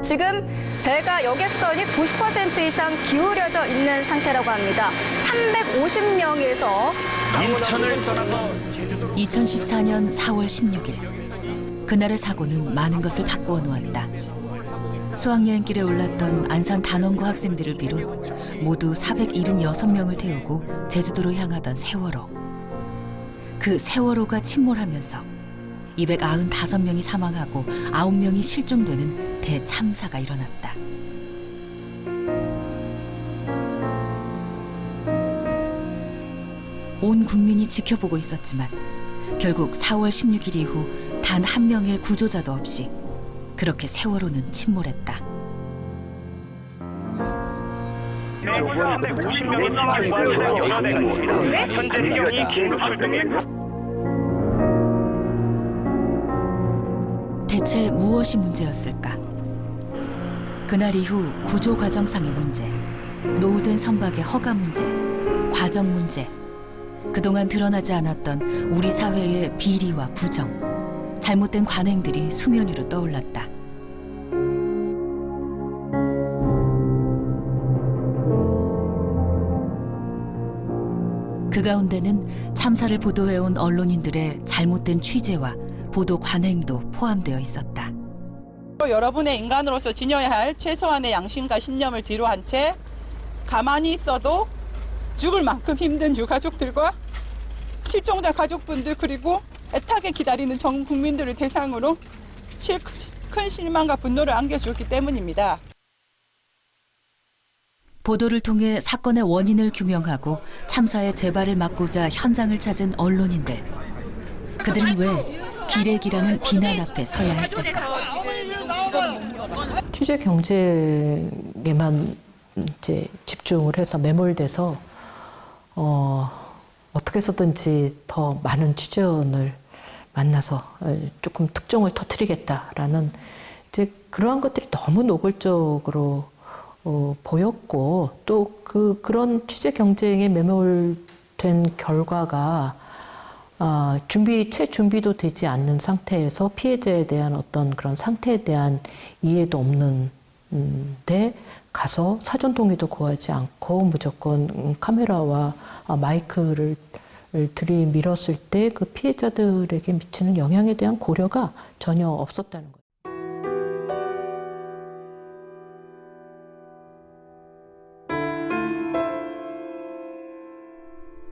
지금 배가 여객선이 90% 이상 기울여져 있는 상태라고 합니다. 350명에서 인천을 떠나서 제주도로 2014년 4월 16일. 그날의 사고는 많은 것을 바꾸어 놓았다. 수학여행길에 올랐던 안산 단원고 학생들을 비롯 모두 476명을 태우고 제주도로 향하던 세월호. 그 세월호가 침몰하면서 295명이 사망하고 9명이 실종되는 대참사가 일어났다. 온 국민이 지켜보고 있었지만 결국 4월 16일 이후 단 한 명의 구조자도 없이 그렇게 세월호는 침몰했다. 350명이 사망과 실종되어 있습니다. 현재 해경이 긴급 출동해 대체 무엇이 문제였을까? 그날 이후 구조 과정상의 문제, 노후된 선박의 허가 문제, 과정 문제, 그동안 드러나지 않았던 우리 사회의 비리와 부정, 잘못된 관행들이 수면 위로 떠올랐다. 그 가운데는 참사를 보도해온 언론인들의 잘못된 취재와 보도 관행도 포함되어 있었다. 여러분의 인간으로서 지녀야 할 최소한의 양심과 신념을 뒤로 한 채 가만히 있어도 죽을 만큼 힘든 유가족들과 실종자 가족분들 그리고 애타게 기다리는 전 국민들을 대상으로 큰 실망과 분노를 안겨주었기 때문입니다. 보도를 통해 사건의 원인을 규명하고 참사의 재발을 막고자 현장을 찾은 언론인들. 그들은 왜 기레기라는 비난 앞에 서야 했을까? 취재 경쟁에만 이제 집중을 해서 매몰돼서 어떻게 해서든지 더 많은 취재원을 만나서 조금 특종을 터뜨리겠다라는 이제 그러한 것들이 너무 노골적으로 보였고 또 그런 취재 경쟁에 매몰된 결과가 채 준비도 되지 않는 상태에서 피해자에 대한 어떤 그런 상태에 대한 이해도 없는데 가서 사전 동의도 구하지 않고 무조건 카메라와 마이크를 들이밀었을 때 그 피해자들에게 미치는 영향에 대한 고려가 전혀 없었다는 거예요.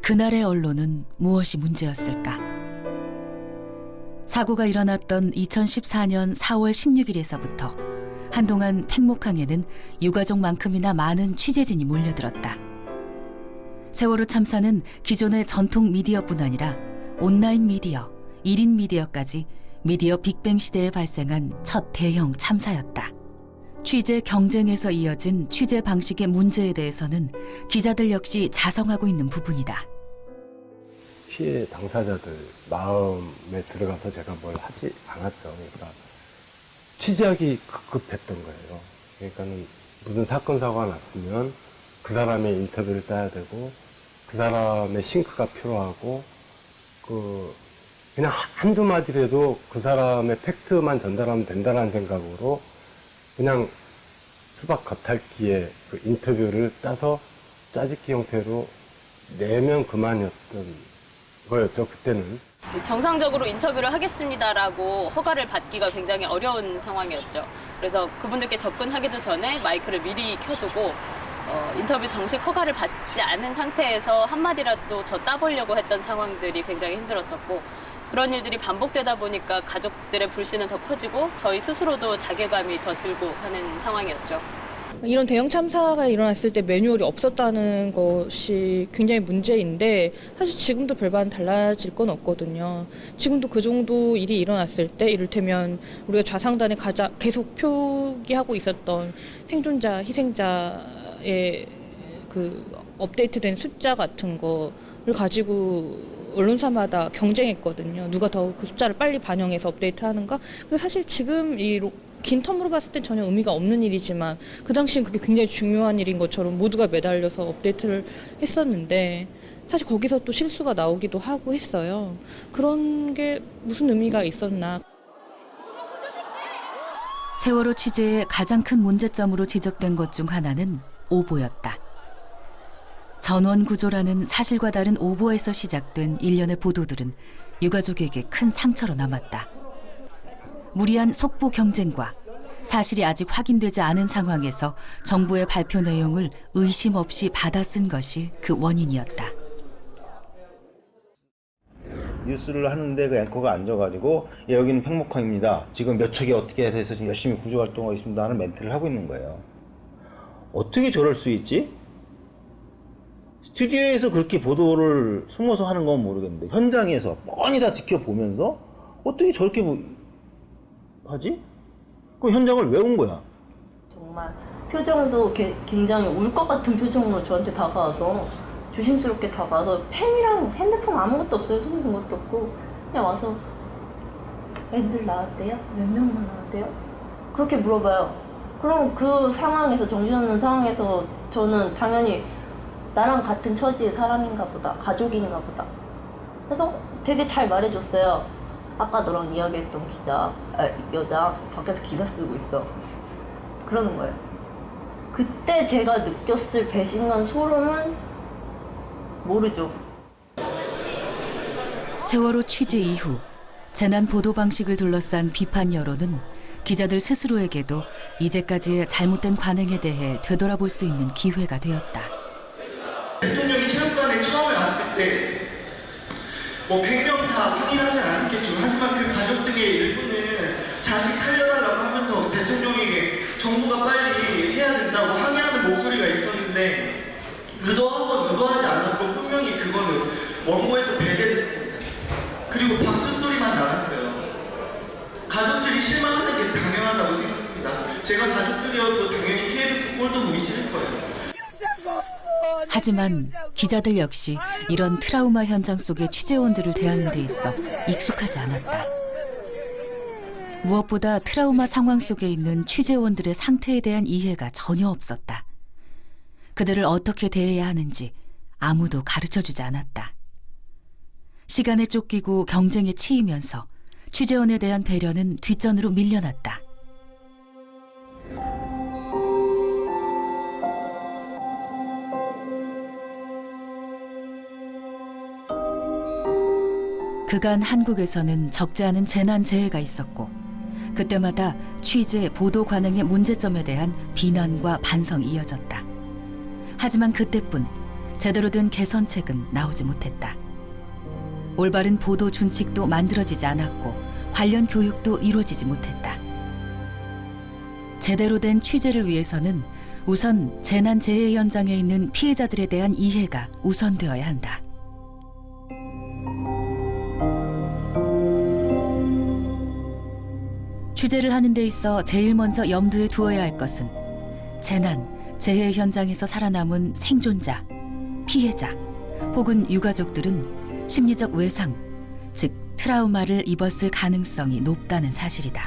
그날의 언론은 무엇이 문제였을까? 사고가 일어났던 2014년 4월 16일에서부터 한동안 팽목항에는 유가족만큼이나 많은 취재진이 몰려들었다. 세월호 참사는 기존의 전통 미디어뿐 아니라 온라인 미디어, 1인 미디어까지 미디어 빅뱅 시대에 발생한 첫 대형 참사였다. 취재 경쟁에서 이어진 취재 방식의 문제에 대해서는 기자들 역시 자성하고 있는 부분이다. 피해 당사자들 마음에 들어가서 제가 뭘 하지 않았죠. 그러니까 취재하기 급급했던 거예요. 그러니까는 무슨 사건 사고가 났으면 그 사람의 인터뷰를 따야 되고 그 사람의 싱크가 필요하고 그냥 한두 마디라도 그 사람의 팩트만 전달하면 된다는 생각으로 그냥 수박 겉핥기에 그 인터뷰를 따서 짜집기 형태로 내면 그만이었던 거였죠, 그때는. 정상적으로 인터뷰를 하겠습니다라고 허가를 받기가 굉장히 어려운 상황이었죠. 그래서 그분들께 접근하기도 전에 마이크를 미리 켜두고 인터뷰 정식 허가를 받지 않은 상태에서 한마디라도 더 따보려고 했던 상황들이 굉장히 힘들었었고 그런 일들이 반복되다 보니까 가족들의 불신은 더 커지고 저희 스스로도 자괴감이 더 들고 하는 상황이었죠. 이런 대형 참사가 일어났을 때 매뉴얼이 없었다는 것이 굉장히 문제인데 사실 지금도 별반 달라질 건 없거든요. 지금도 그 정도 일이 일어났을 때 이를테면 우리가 좌상단에 계속 표기하고 있었던 생존자, 희생자의 그 업데이트된 숫자 같은 거를 가지고 언론사마다 경쟁했거든요. 누가 더 그 숫자를 빨리 반영해서 업데이트하는가. 근데 사실 지금 긴 텀으로 봤을 때 전혀 의미가 없는 일이지만 그 당시엔 그게 굉장히 중요한 일인 것처럼 모두가 매달려서 업데이트를 했었는데 사실 거기서 또 실수가 나오기도 하고 했어요. 그런 게 무슨 의미가 있었나. 세월호 취재의 가장 큰 문제점으로 지적된 것 중 하나는 오보였다. 전원 구조라는 사실과 다른 오보에서 시작된 일련의 보도들은 유가족에게 큰 상처로 남았다. 무리한 속보 경쟁과 사실이 아직 확인되지 않은 상황에서 정부의 발표 내용을 의심 없이 받아쓴 것이 그 원인이었다. 뉴스를 하는데 그 앵커가 앉아가지고 여기는 팽목항입니다. 지금 몇 척이 어떻게 돼서 지금 열심히 구조 활동하고 있습니다 하는 멘트를 하고 있는 거예요. 어떻게 저럴 수 있지? 스튜디오에서 그렇게 보도를 숨어서 하는 건 모르겠는데 현장에서 뻔히 다 지켜보면서 어떻게 저렇게 하지? 그럼 현장을 왜 온 거야? 정말 표정도 굉장히 울 것 같은 표정으로 저한테 다가와서 조심스럽게 다가와서 펜이랑 핸드폰 아무것도 없어요. 손에 든 것도 없고 그냥 와서 애들 나왔대요? 몇 명만 나왔대요? 그렇게 물어봐요. 그럼 그 상황에서 정신없는 상황에서 저는 당연히 나랑 같은 처지의 사람인가 보다, 가족인가 보다. 그래서 되게 잘 말해줬어요. 아까 너랑 이야기했던 여자 밖에서 기사 쓰고 있어. 그러는 거예요. 그때 제가 느꼈을 배신감, 소름은 모르죠. 세월호 취재 이후 재난 보도 방식을 둘러싼 비판 여론은 기자들 스스로에게도 이제까지의 잘못된 관행에 대해 되돌아볼 수 있는 기회가 되었다. 대통령이 체육관에 처음에 왔을 때 뭐 100명 다 확인하지 않았겠죠. 하지만 그 가족 등의 일부는 자식 살려달라고 하면서 대통령에게 정부가 빨리 해야 된다고 항의하는 목소리가 있었는데 의도한 건 의도하지 않았고 분명히 그거는 원고에서 배제됐습니다. 그리고 박수 소리만 나갔어요. 가족들이 실망하는 게 당연하다고 생각합니다. 제가 가족들이어도 당연히 KBS 꼴도 보기 싫을 거예요. 하지만 기자들 역시 이런 트라우마 현장 속의 취재원들을 대하는 데 있어 익숙하지 않았다. 무엇보다 트라우마 상황 속에 있는 취재원들의 상태에 대한 이해가 전혀 없었다. 그들을 어떻게 대해야 하는지 아무도 가르쳐주지 않았다. 시간에 쫓기고 경쟁에 치이면서 취재원에 대한 배려는 뒷전으로 밀려났다. 그간 한국에서는 적지 않은 재난재해가 있었고 그때마다 취재, 보도 관행의 문제점에 대한 비난과 반성이 이어졌다. 하지만 그때뿐 제대로 된 개선책은 나오지 못했다. 올바른 보도 준칙도 만들어지지 않았고 관련 교육도 이루어지지 못했다. 제대로 된 취재를 위해서는 우선 재난재해 현장에 있는 피해자들에 대한 이해가 우선되어야 한다. 취재를 하는 데 있어 제일 먼저 염두에 두어야 할 것은 재난, 재해 현장에서 살아남은 생존자, 피해자 혹은 유가족들은 심리적 외상, 즉 트라우마를 입었을 가능성이 높다는 사실이다.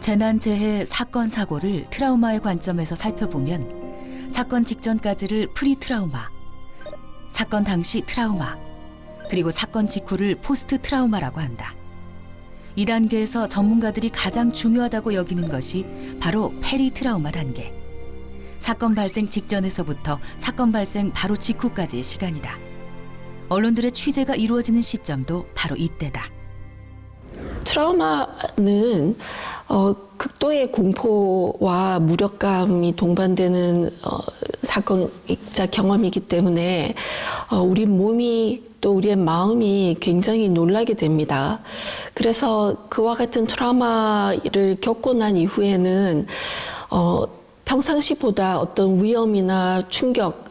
재난, 재해, 사건, 사고를 트라우마의 관점에서 살펴보면 사건 직전까지를 프리트라우마, 사건 당시 트라우마, 그리고 사건 직후를 포스트 트라우마라고 한다. 이 단계에서 전문가들이 가장 중요하다고 여기는 것이 바로 페리트라우마 단계. 사건 발생 직전에서부터 사건 발생 바로 직후까지의 시간이다. 언론들의 취재가 이루어지는 시점도 바로 이때다. 트라우마는 극도의 공포와 무력감이 동반되는 사건이자 경험이기 때문에 우리 몸이 또 우리의 마음이 굉장히 놀라게 됩니다. 그래서 그와 같은 트라우마를 겪고 난 이후에는 평상시보다 어떤 위험이나 충격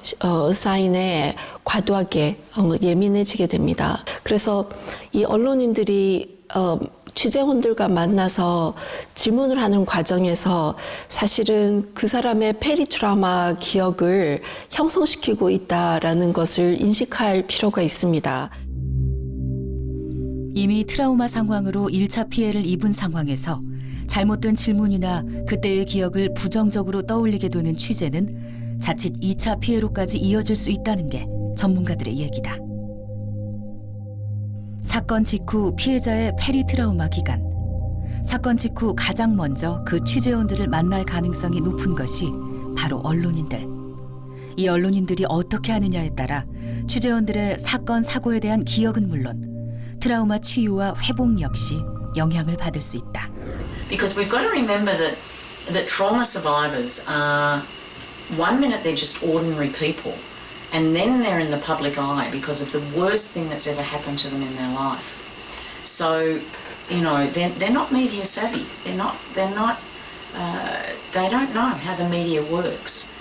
사인에 과도하게 예민해지게 됩니다. 그래서 이 언론인들이 취재원들과 만나서 질문을 하는 과정에서 사실은 그 사람의 페리트라우마 기억을 형성시키고 있다라는 것을 인식할 필요가 있습니다. 이미 트라우마 상황으로 1차 피해를 입은 상황에서 잘못된 질문이나 그때의 기억을 부정적으로 떠올리게 되는 취재는 자칫 2차 피해로까지 이어질 수 있다는 게 전문가들의 얘기다. 사건 직후 피해자의 페리트라우마 기간, 사건 직후 가장 먼저 그 취재원들을 만날 가능성이 높은 것이 바로 언론인들. 이 언론인들이 어떻게 하느냐에 따라 취재원들의 사건 사고에 대한 기억은 물론 트라우마 치유와 회복 역시 영향을 받을 수 있다. Because we've got to remember that trauma survivors are, one minute they're just ordinary people, and then they're in the public eye because of the worst thing that's ever happened to them in their life. So, you know, they're not media savvy. They don't know how the media works.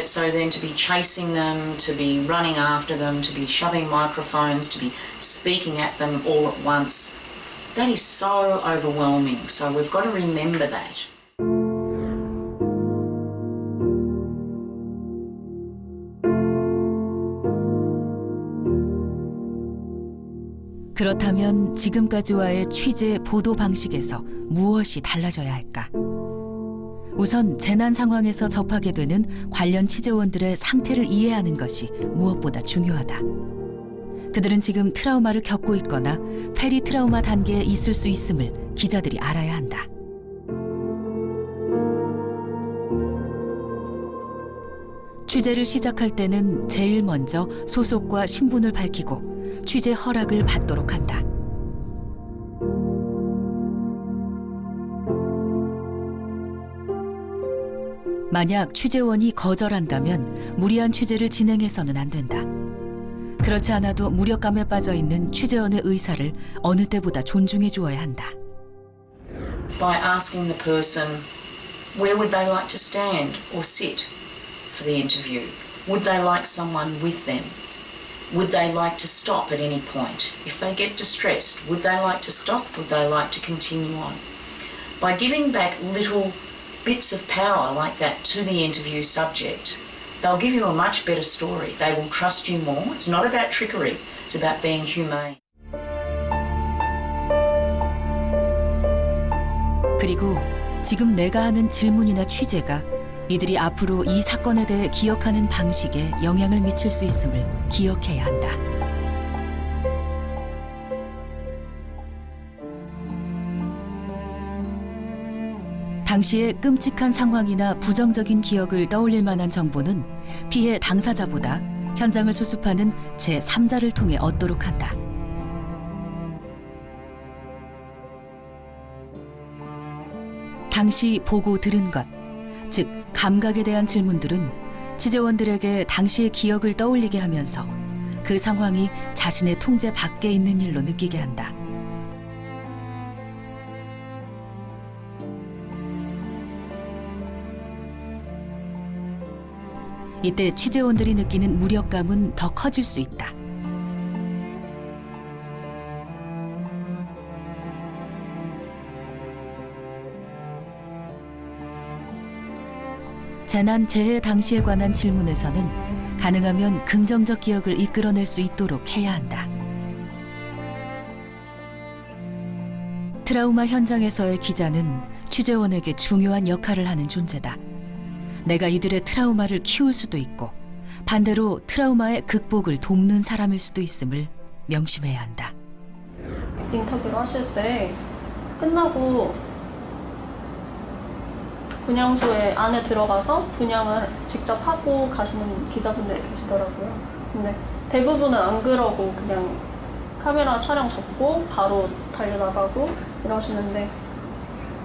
So then to be chasing them, to be running after them, to be shoving microphones, to be speaking at them all at once, that is so overwhelming. So we've got to remember that. 그렇다면 지금까지와의 취재 보도 방식에서 무엇이 달라져야 할까? 우선 재난 상황에서 접하게 되는 관련 취재원들의 상태를 이해하는 것이 무엇보다 중요하다. 그들은 지금 트라우마를 겪고 있거나 페리 트라우마 단계에 있을 수 있음을 기자들이 알아야 한다. 취재를 시작할 때는 제일 먼저 소속과 신분을 밝히고 취재 허락을 받도록 한다. 만약 취재원이 거절한다면 무리한 취재를 진행해서는 안 된다. 그렇지 않아도 무력감에 빠져 있는 취재원의 의사를 어느 때보다 존중해 주어야 한다. By asking the person, where would they like to stand or sit for the interview? Would they like someone with them? Would they like to stop at any point? If they get distressed, would they like to stop? Would they like to continue on? By giving back little bits of power like that to the interview subject, they'll give you a much better story. They will trust you more. It's not about trickery. It's about being humane. 그리고 지금 내가 하는 질문이나 취재가 이들이 앞으로 이 사건에 대해 기억하는 방식에 영향을 미칠 수 있음을 기억해야 한다. 당시의 끔찍한 상황이나 부정적인 기억을 떠올릴 만한 정보는 피해 당사자보다 현장을 수습하는 제3자를 통해 얻도록 한다. 당시 보고 들은 것, 즉 감각에 대한 질문들은 취재원들에게 당시의 기억을 떠올리게 하면서 그 상황이 자신의 통제 밖에 있는 일로 느끼게 한다. 이때 취재원들이 느끼는 무력감은 더 커질 수 있다. 재난 재해 당시에 관한 질문에서는 가능하면 긍정적 기억을 이끌어낼 수 있도록 해야 한다. 트라우마 현장에서의 기자는 취재원에게 중요한 역할을 하는 존재다. 내가 이들의 트라우마를 키울 수도 있고 반대로 트라우마의 극복을 돕는 사람일 수도 있음을 명심해야 한다. 인터뷰를 하실 때 끝나고 분향소에 안에 들어가서 분향을 직접 하고 가시는 기자분들이 계시더라고요. 근데 대부분은 안 그러고 그냥 카메라 촬영 접고 바로 달려나가고 이러시는데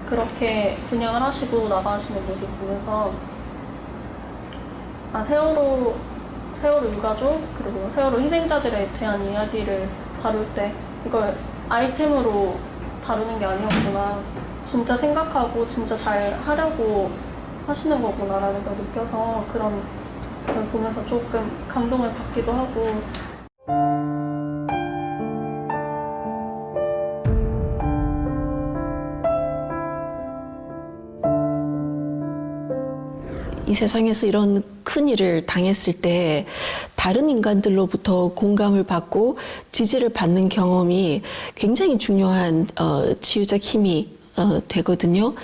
그렇게 분향을 하시고 나가시는 모습 보면서 세월호 유가족 그리고 세월호 희생자들에 대한 이야기를 다룰 때 이걸 아이템으로 다루는 게 아니었구나. 진짜 생각하고 진짜 잘 하려고 하시는 거구나라는 걸 느껴서 그런 걸 보면서 조금 감동을 받기도 하고. 이 세상에서 이런 큰 일을 당했을 때 다른 인간들로부터 공감을 받고 지지를 받는 경험이 굉장히 중요한 치유적 힘이 되거든요.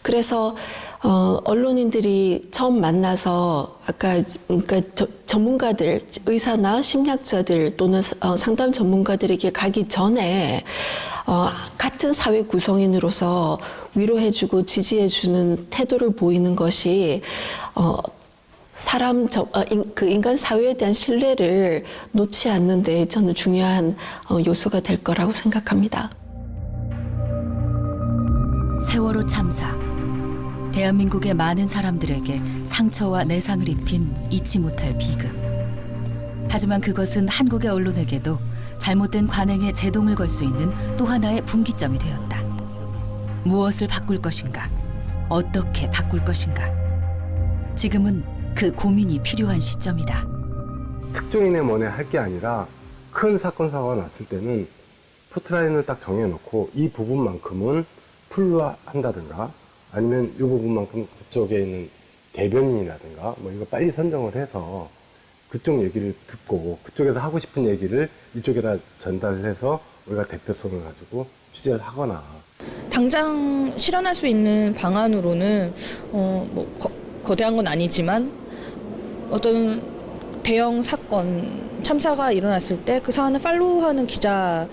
그래서 언론인들이 처음 만나서 아까 그러니까 전문가들, 의사나 심리학자들 또는 상담 전문가들에게 가기 전에 같은 사회 구성인으로서 위로해주고 지지해주는 태도를 보이는 것이 그 인간 사회에 대한 신뢰를 놓지 않는 데 저는 중요한 요소가 될 거라고 생각합니다. 세월호 참사. 대한민국의 많은 사람들에게 상처와 내상을 입힌 잊지 못할 비극. 하지만 그것은 한국의 언론에게도 잘못된 관행에 제동을 걸 수 있는 또 하나의 분기점이 되었다. 무엇을 바꿀 것인가? 어떻게 바꿀 것인가? 지금은 그 고민이 필요한 시점이다. 특종인의 뭐네 할 게 아니라 큰 사건 사고가 났을 때는 포트라인을 딱 정해놓고 이 부분만큼은 풀로한다든가 아니면 이 부분만큼 그쪽에 있는 대변인이라든가 뭐 이거 빨리 선정을 해서 그쪽 얘기를 듣고 그쪽에서 하고 싶은 얘기를 이쪽에다 전달을 해서 우리가 대표성을 가지고 취재를 하거나. 당장 실현할 수 있는 방안으로는 거대한 건 아니지만 어떤 대형 사건, 참사가 일어났을 때 그 사안을 팔로우하는 기자를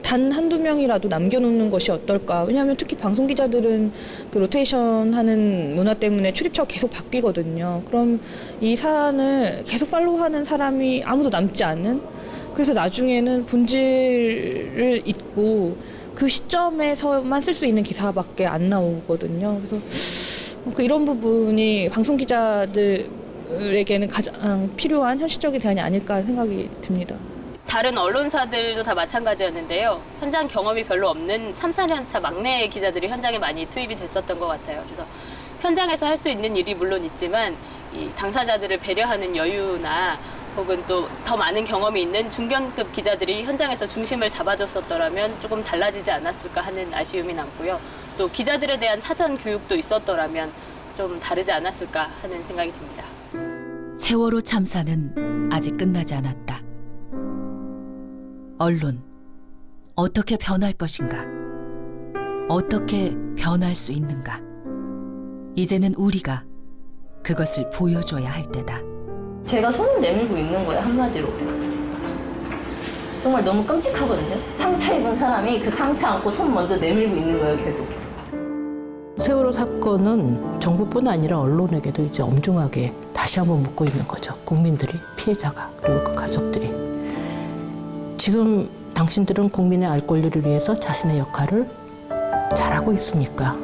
단 한두 명이라도 남겨놓는 것이 어떨까. 왜냐하면 특히 방송 기자들은 그 로테이션 하는 문화 때문에 출입처가 계속 바뀌거든요. 그럼 이 사안을 계속 팔로우하는 사람이 아무도 남지 않은, 그래서 나중에는 본질을 잊고 그 시점에서만 쓸 수 있는 기사밖에 안 나오거든요. 그래서 이런 부분이 방송 기자들에게는 가장 필요한 현실적인 대안이 아닐까 생각이 듭니다. 다른 언론사들도 다 마찬가지였는데요. 현장 경험이 별로 없는 3, 4년 차 막내 기자들이 현장에 많이 투입이 됐었던 것 같아요. 그래서 현장에서 할 수 있는 일이 물론 있지만 이 당사자들을 배려하는 여유나 혹은 또 더 많은 경험이 있는 중견급 기자들이 현장에서 중심을 잡아줬었더라면 조금 달라지지 않았을까 하는 아쉬움이 남고요. 또 기자들에 대한 사전 교육도 있었더라면 좀 다르지 않았을까 하는 생각이 듭니다. 세월호 참사는 아직 끝나지 않았다. 언론, 어떻게 변할 것인가? 어떻게 변할 수 있는가? 이제는 우리가 그것을 보여줘야 할 때다. 제가 손을 내밀고 있는 거예요, 한마디로. 정말 너무 끔찍하거든요. 상처 입은 사람이 그 상처 안고 손 먼저 내밀고 있는 거예요, 계속. 세월호 사건은 정부뿐 아니라 언론에게도 이제 엄중하게 다시 한번 묻고 있는 거죠. 국민들이, 피해자가, 그리고 그 가족들이. 지금 당신들은 국민의 알 권리를 위해서 자신의 역할을 잘하고 있습니까?